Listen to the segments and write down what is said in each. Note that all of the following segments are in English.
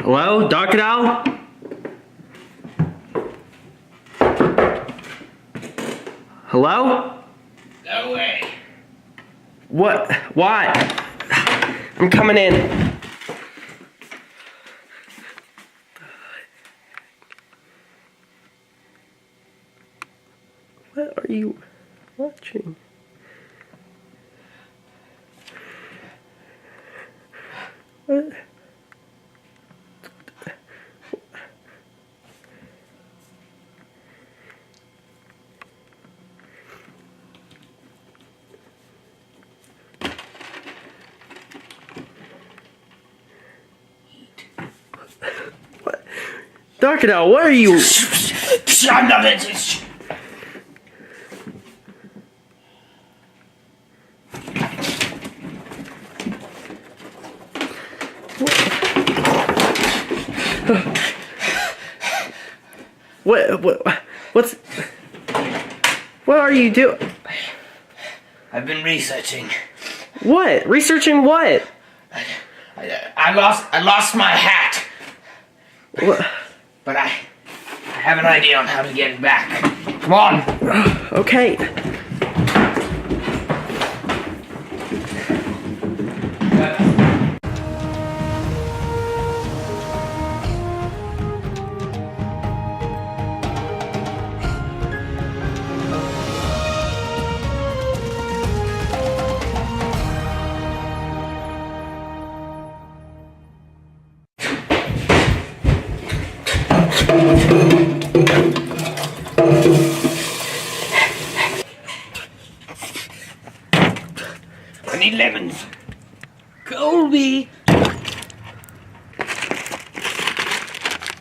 Hello, Docodile? Hello? No way. What? Why? I'm coming in. What are you watching? What? What? Docodile, what are you? I'm not it. What are you doing? I've been researching. What? Researching what? I lost my hat. What? But I have an idea on how to get it back. Come on. Okay. I need lemons. Colby.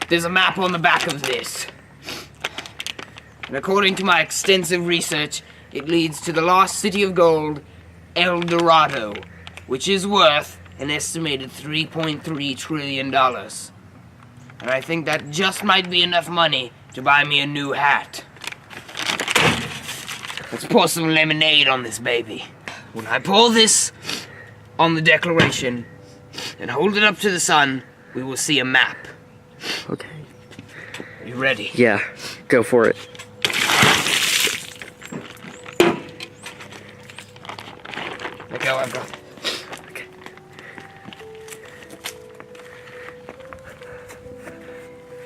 There's a map on the back of this. And according to my extensive research, it leads to the lost city of gold, El Dorado, which is worth an estimated $3.3 trillion. And I think that just might be enough money to buy me a new hat. Let's pour some lemonade on this baby. When I pour this on the declaration and hold it up to the sun, we will see a map. Okay. You ready? Yeah, go for it. Let go, I've got it. Okay.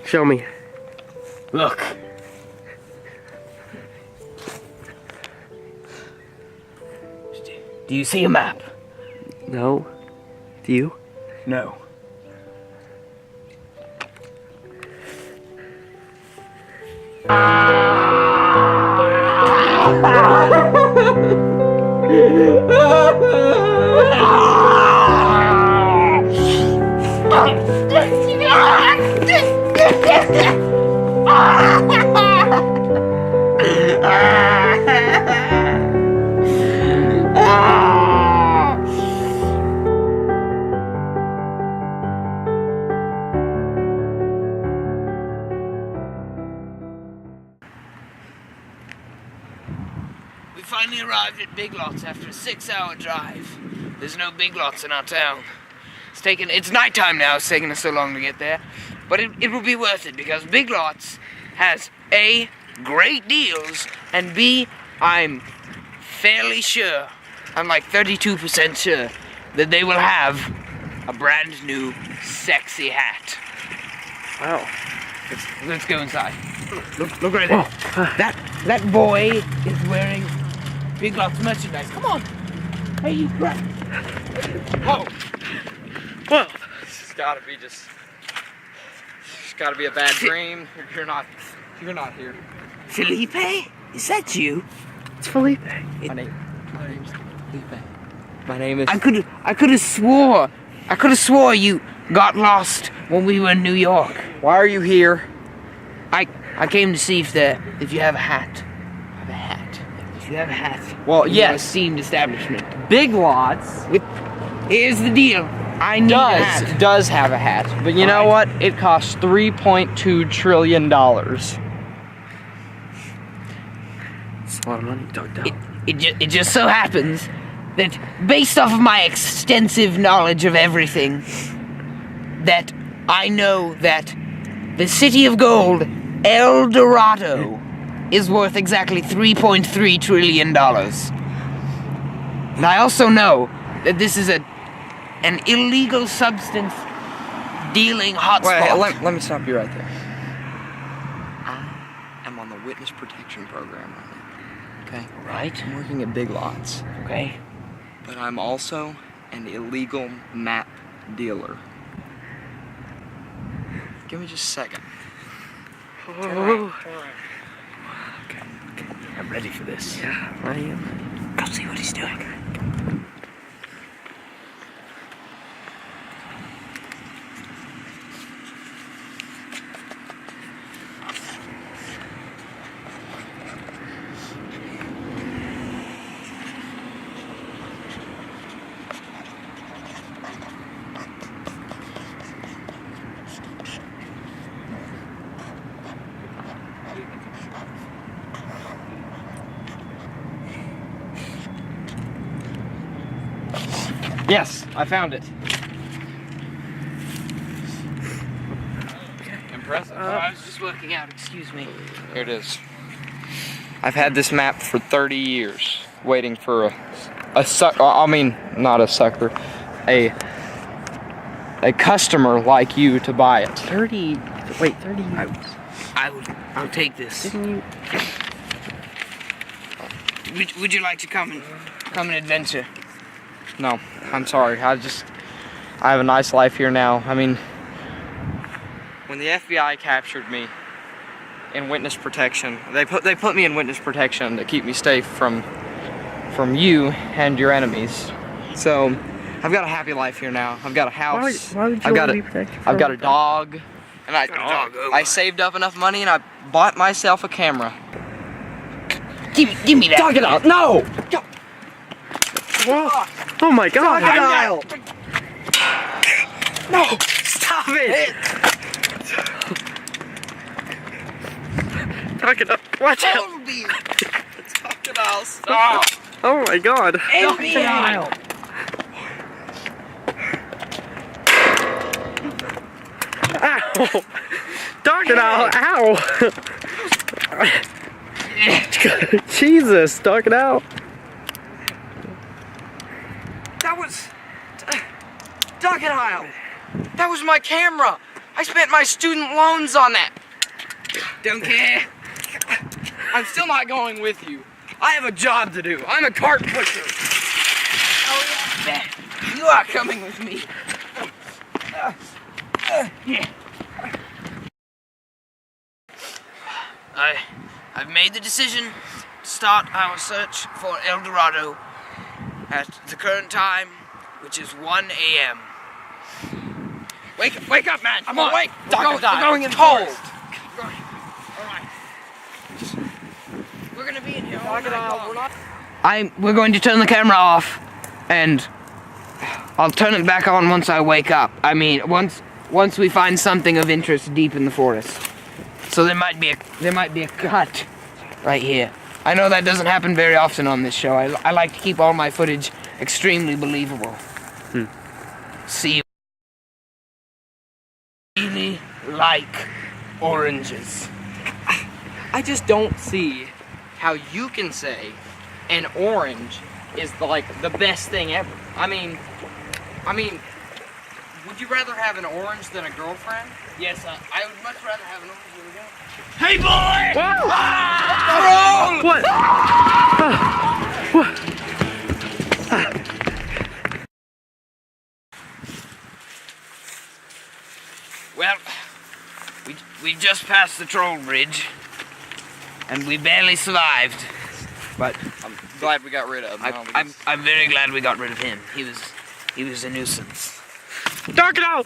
Show me. Look. Do you see a map? No. Do you? No. We finally arrived at Big Lots after a 6-hour drive. There's no Big Lots in our town. It's nighttime now, it's taking us so long to get there. But it will be worth it because Big Lots has A, great deals, and B, I'm fairly sure, I'm like 32% sure, that they will have a brand new sexy hat. Wow. Let's go inside. Look right there. That boy is wearing Big Lots merchandise. Come on. Hey, you crap. Whoa. Whoa. It's gotta be just gotta be a bad dream. You're not here. Felipe? Is that you? It's Felipe. My name's Felipe. My name is. I could have swore you got lost when we were in New York. Why are you here? I came to see if you have a hat. If you have a hat. Well, in yes. your esteemed establishment. Big Lots Here's the deal. I need a hat. does have a hat, but you know what? It costs $3.2 trillion. It's a lot of money, Docodile. It just so happens that based off of my extensive knowledge of everything, that I know that the city of gold, El Dorado, is worth exactly $3.3 trillion. And I also know that this is an illegal substance dealing hotspot. Wait, let me stop you right there. I am on the witness protection program right now. Okay? Right. I'm working at Big Lots. Okay. But I'm also an illegal map dealer. Give me just a second. Turn around. Okay. I'm ready for this. Yeah, I am. Go see what he's doing. Yes, I found it. Impressive. I was just working out, excuse me. Here it is. I've had this map for 30 years, waiting for a customer like you to buy it. 30 years. I'll take this. Didn't you? Would you like to come and adventure? No, I'm sorry. I have a nice life here now. I mean, when the FBI captured me in witness protection, they put me in witness protection to keep me safe from you and your enemies. So, I've got a happy life here now. I've got a house. Why would you want to be protected from I've got a that? dog, and I saved up enough money and I bought myself a camera. Give me that. Docodile, no! Whoa. Oh my God! Docodile! No! Stop it! Docodile, watch out! Docodile, stop! Oh my God! FBI! Ow! Docodile, ow! Jesus, Docodile! That was... Docodile! That was my camera! I spent my student loans on that! Don't care. I'm still not going with you. I have a job to do. I'm a cart pusher. Oh yeah. You are coming with me. I've made the decision to start our search for El Dorado at the current time, which is 1 a.m. Wake up, man! I'm awake. We're going in cold. forest. Alright. We're gonna be in here. Docodile, we're not... We're going to turn the camera off, and I'll turn it back on once I wake up. I mean, once we find something of interest deep in the forest. So there might be a cut right here. I know that doesn't happen very often on this show. I like to keep all my footage extremely believable. See you. Really like oranges. I just don't see how you can say an orange is the best thing ever. I mean, would you rather have an orange than a girlfriend? Yes, I would much rather have an orange than a girl. Hey, boy! What? What? Well, we just passed the troll bridge, and we barely survived. But I'm glad we got rid of him. I'm very glad we got rid of him. He was a nuisance. Docodile!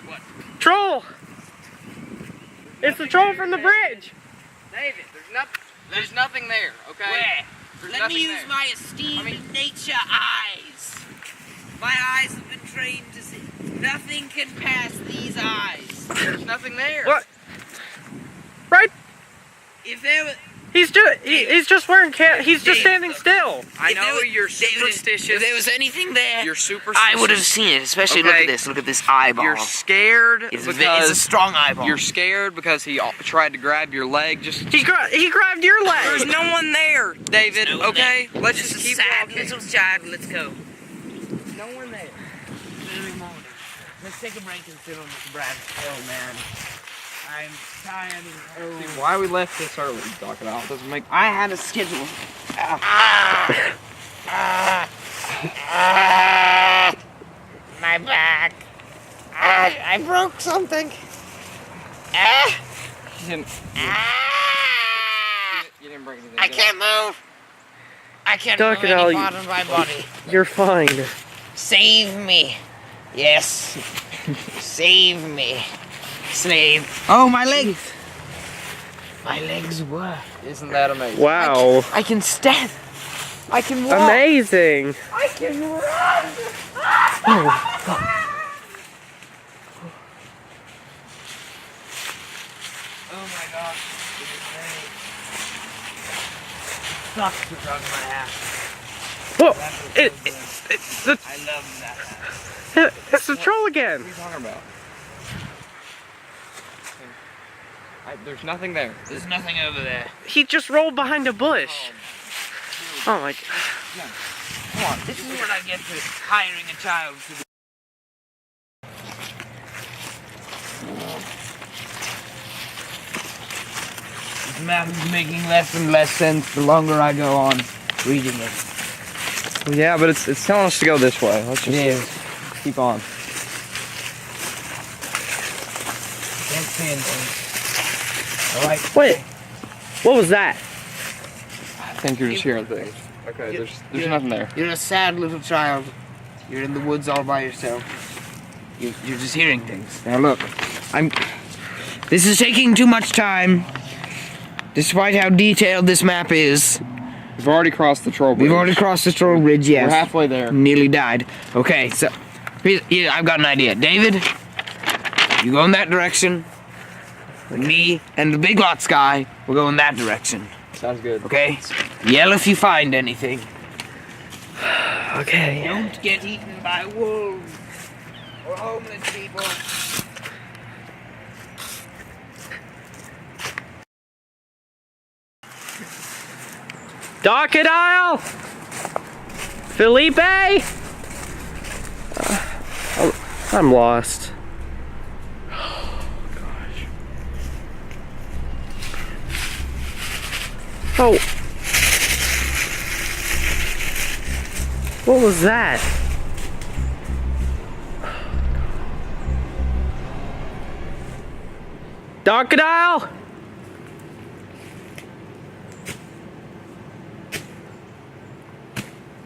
What? Troll! It's the troll from the bridge! David, there's nothing there, okay? Where? There's Let me nothing use there. my esteemed nature eyes. My eyes have been trained to see. Nothing can pass these eyes. There's nothing there. What? Right If there was... He's just wearing he's just standing still. I know you're superstitious. If there was anything there, You're superstitious. I would have seen it. Especially look Okay. at this. Look at this eyeball. You're scared It's because a strong eyeball. you're scared because he tried to grab your leg. Just He grabbed your leg. there's no one there, David. no one okay, there. let's This just is keep sad walking. little child. Let's go. No one there. Early morning. Let's take a break and sit on this branch. Oh man, I'm tired and cold. Why we left this early, Docodile? Doesn't make. I had a schedule. My back. I broke something. You didn't break anything. I did can't move. I can't move Docodile, any part of my body. You're fine. Save me. Yes. Save me. Slave. Oh, my legs. My legs work. Isn't that amazing? Wow. I can stand. I can walk. Amazing. I can run. Oh my gosh. It is very sucks to run my ass. Whoa! That was It, so it, good. it's the I love that. it's the troll again. What are you talking about? There's nothing there. There's nothing over there. He just rolled behind a bush. Oh my. Come on. This is what I get for hiring a child to do. This map is making less and less sense the longer I go on reading it. Yeah, but it's telling us to go this way. Let's just It is. keep on. Can't see anything. Alright. Wait. What was that? I think you're just hearing things. Okay, there's you're- nothing there. You're a sad little child. You're in the woods all by yourself. You're just hearing things. Now look, this is taking too much time. Despite how detailed this map is. We've already crossed the troll bridge. We've already crossed the Troll Ridge, yes. We're halfway there. Nearly died. Okay, so here, I've got an idea. David, you go in that direction. Me and the Big Lots guy will go in that direction. Sounds good. Okay? Yell if you find anything. Okay. Don't get eaten by wolves or homeless people. Docodile! Felipe! I'm lost. Oh, gosh. Oh. What was that? Docodile!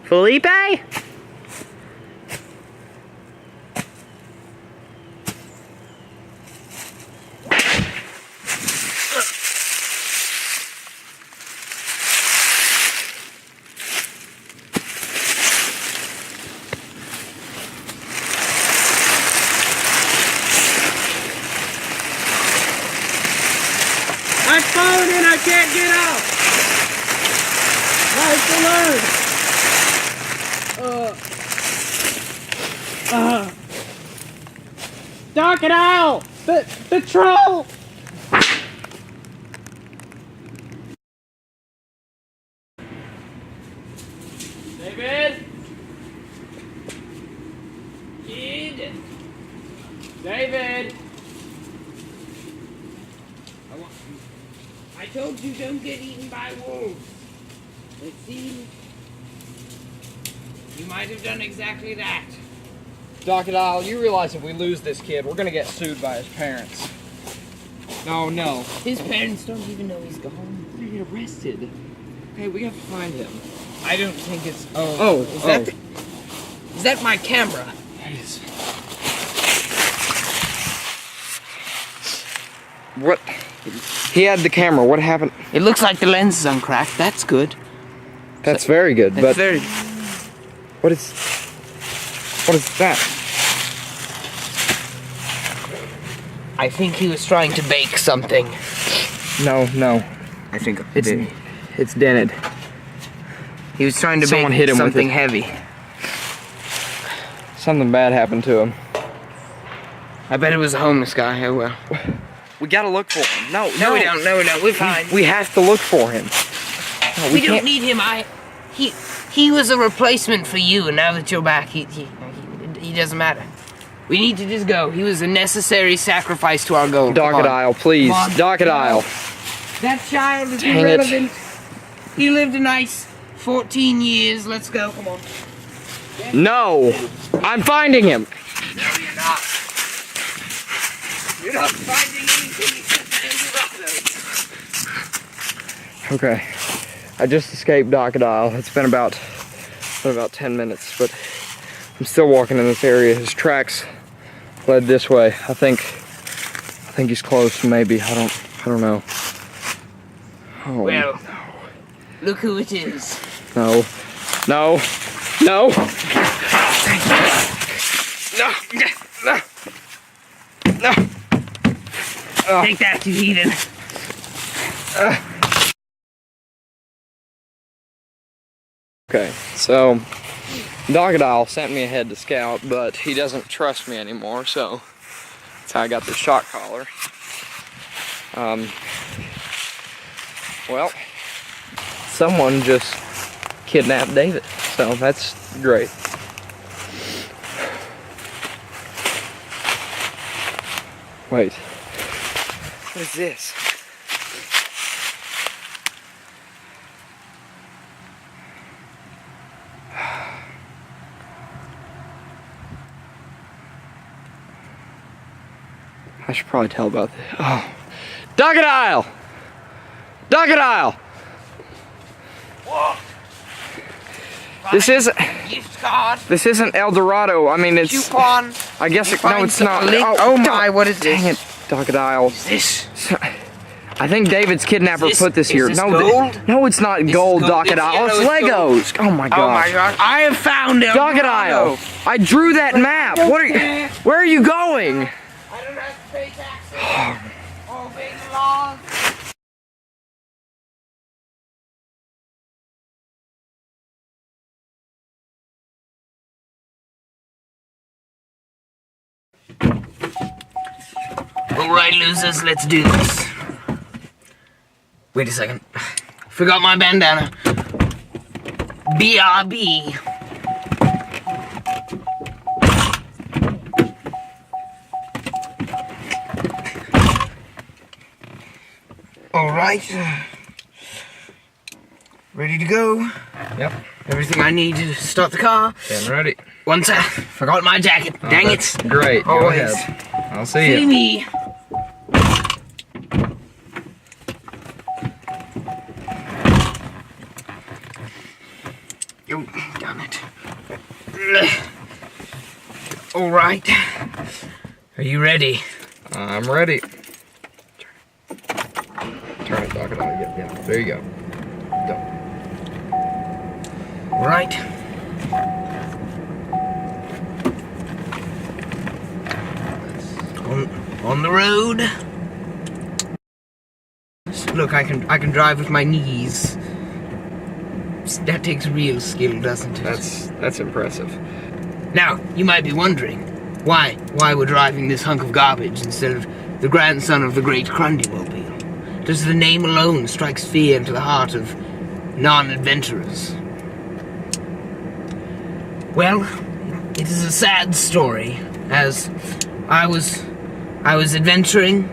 Felipe? I've fallen in, I can't get out! Life alone! Docodile! The troll! David? Kid? David? I told you don't get eaten by wolves. It seems you might have done exactly that. Docodile, you realize if we lose this kid, we're gonna get sued by his parents. No. His parents don't even know he's gone. We're gonna get arrested. Okay, we have to find him. I don't think it's. Is that my camera? Yes. What? He had the camera. What happened? It looks like the lens is uncracked. That's good. That's very good, That's but very. what is that? I think he was trying to bake something. No. I think it's It's dented. He was trying to Someone make hit him with something it. heavy. Something bad happened to him. I bet it was a homeless guy. Oh well. We gotta look for him. No, No, we don't. No, we don't. We're fine. We have to look for him. No, We don't can't- need him. He was a replacement for you, and now that you're back, he doesn't matter. We need to just go. He was a necessary sacrifice to our goal. Docodile, please. Come on. Docodile. That child is Dang it. irrelevant. He lived a nice 14 years. Let's go. Come on. No! I'm finding him! No, you're not. You're not finding anything. Okay. I just escaped Docodile. It's been about 10 minutes, but I'm still walking in this area. His tracks led this way. I think he's close, maybe. I don't know. Oh, Well, look who it is. no. No. No. No. No. No. Oh. Take that, you heathen. Okay, so Docodile sent me ahead to scout, but he doesn't trust me anymore, so that's how I got the shock collar. Well, someone just kidnapped David, so that's great. Wait, what is this? I should probably tell about this. Oh, Docodile! Docodile! What? This isn't. Gift card. This isn't El Dorado. I mean, it's. Coupon. I guess it, no, Find it's not. a link. Oh my! What is this? Dang it, Docodile. Is this? I think David's kidnapper Is this- put this is here. this no, gold? no, it's not This gold, is gold. It's Docodile. yellow, It's it's Legos. Oh my gosh. Oh my gosh! I have found it. Docodile. I drew that map. What are you? Where are you going? I don't have to pay taxes. Oh, big laws. Alright, losers, let's do this. Wait a second. Forgot my bandana. BRB. Alright. Ready to go? Yep. Everything I need to start the car. Getting ready. One sec. Forgot my jacket. Dang it. Great. Go Always. ahead. I'll see See you. me. Oh, damn it. Alright. Are you ready? I'm ready. Turn it, Docodile. Yeah. There you go. Go. Alright. On the road. Look, I can drive with my knees. That takes real skill, doesn't it? That's impressive. Now, you might be wondering, why we're driving this hunk of garbage instead of the grandson of the great Crundee mobile? Does the name alone strikes fear into the heart of non-adventurers? Well, it is a sad story, as I was adventuring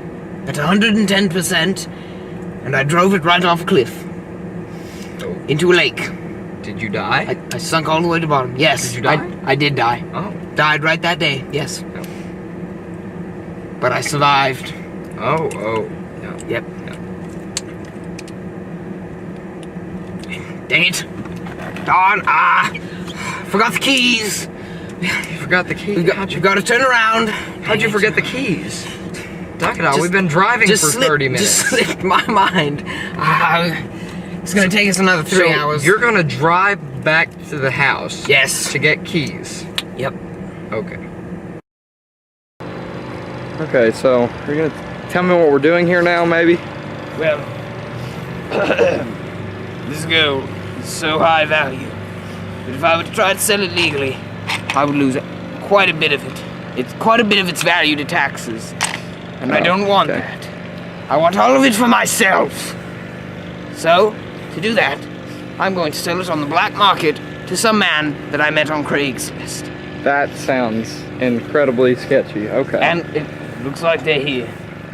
at 110%, and I drove it right off a cliff into a lake. Did you die? I sunk all the way to the bottom. Yes. Did you die? I did die. Oh. Died right that day. Yes. But I survived. Oh. Yeah. Yep. Yeah. Dang it. Darn. Forgot the keys. You forgot the keys. We got to turn around. How'd you forget the keys? Docodile, we've been driving for 30 minutes. Just slipped my mind. It's gonna take us another 3 hours. You're gonna drive back to the house. Yes. To get keys. Yep. Okay. Okay, so you're gonna tell me what we're doing here now, maybe? Well, This gold is so high value that if I were to try to sell it legally, I would lose quite a bit of it. It's quite a bit of its value to taxes. And I don't want that. I want all of it for myself. So, to do that, I'm going to sell it on the black market to some man that I met on Craigslist. That sounds incredibly sketchy. Okay. And it looks like they're here.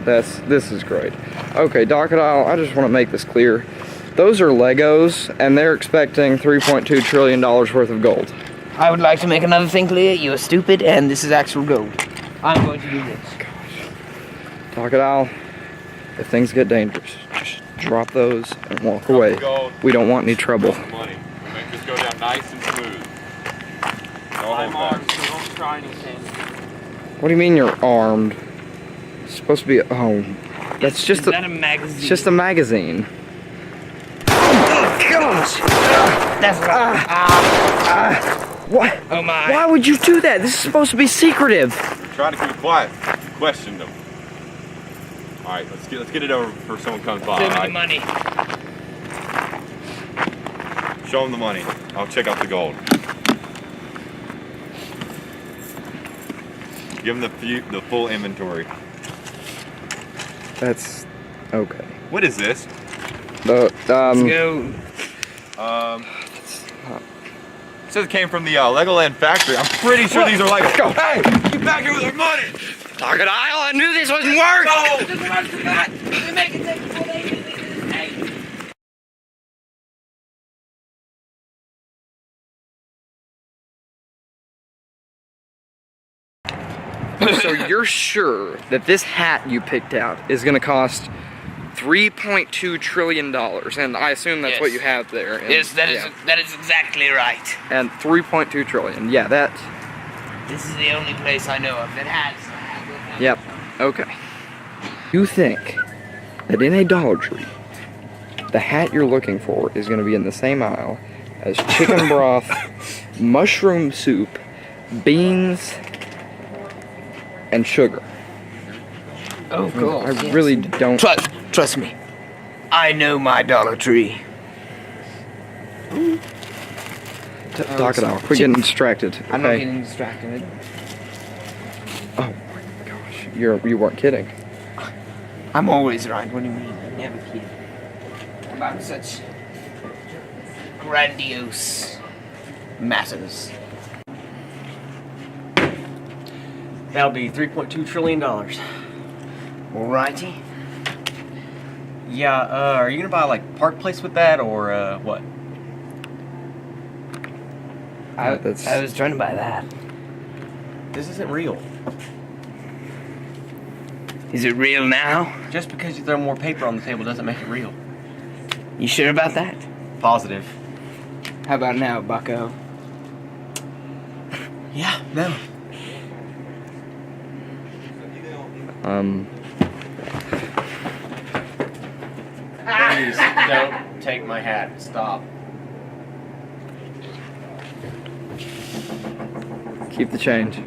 This is great. Okay, Docodile, I just want to make this clear. Those are Legos, and they're expecting $3.2 trillion worth of gold. I would like to make another thing clear. You are stupid, and this is actual gold. I'm going to do this. Docodile, if things get dangerous, just drop those and walk away. We don't want any trouble. Money. Make this go down nice and smooth. I'm armed, so don't try anything. What do you mean you're armed? It's supposed to be. Oh, that's just Is that a magazine? It's just a magazine. Oh gosh! That's What? Oh my! Why would you do that? This is supposed to be secretive. Try to keep it quiet. Question them. All right, let's get it over before someone comes by. Show me All the right? money. Show them the money. I'll check out the gold. Give them the full inventory. That's okay. What is this? The Let's go. Says it came from the Legoland factory. I'm pretty sure these are like. Go. Hey, get back here with our money. Docodile, I knew this wouldn't work. So you're sure that this hat you picked out is going to cost $3.2 trillion, and I assume that's what you have there. And, Yes, that is exactly right. And 3.2 trillion. Yeah, that. This is the only place I know of that has. Yep. Okay. You think that in a Dollar Tree, the hat you're looking for is going to be in the same aisle as chicken broth, mushroom soup, beans, and sugar? Oh, cool. I really don't. Trust me. I know my Dollar Tree. Docodile, quit getting distracted. I'm not Okay. getting distracted. Oh my gosh, you weren't kidding. I'm always right. What do you mean? I never kid about such grandiose matters. That'll be $3.2 trillion. Alrighty. Yeah, are you gonna buy like Park Place with that or what? I that's- was trying to buy that. This isn't real. Is it real now? Just because you throw more paper on the table doesn't make it real. You sure about that? Positive. How about now, bucko? Yeah, no. Please don't take my hat. Stop. Keep the change.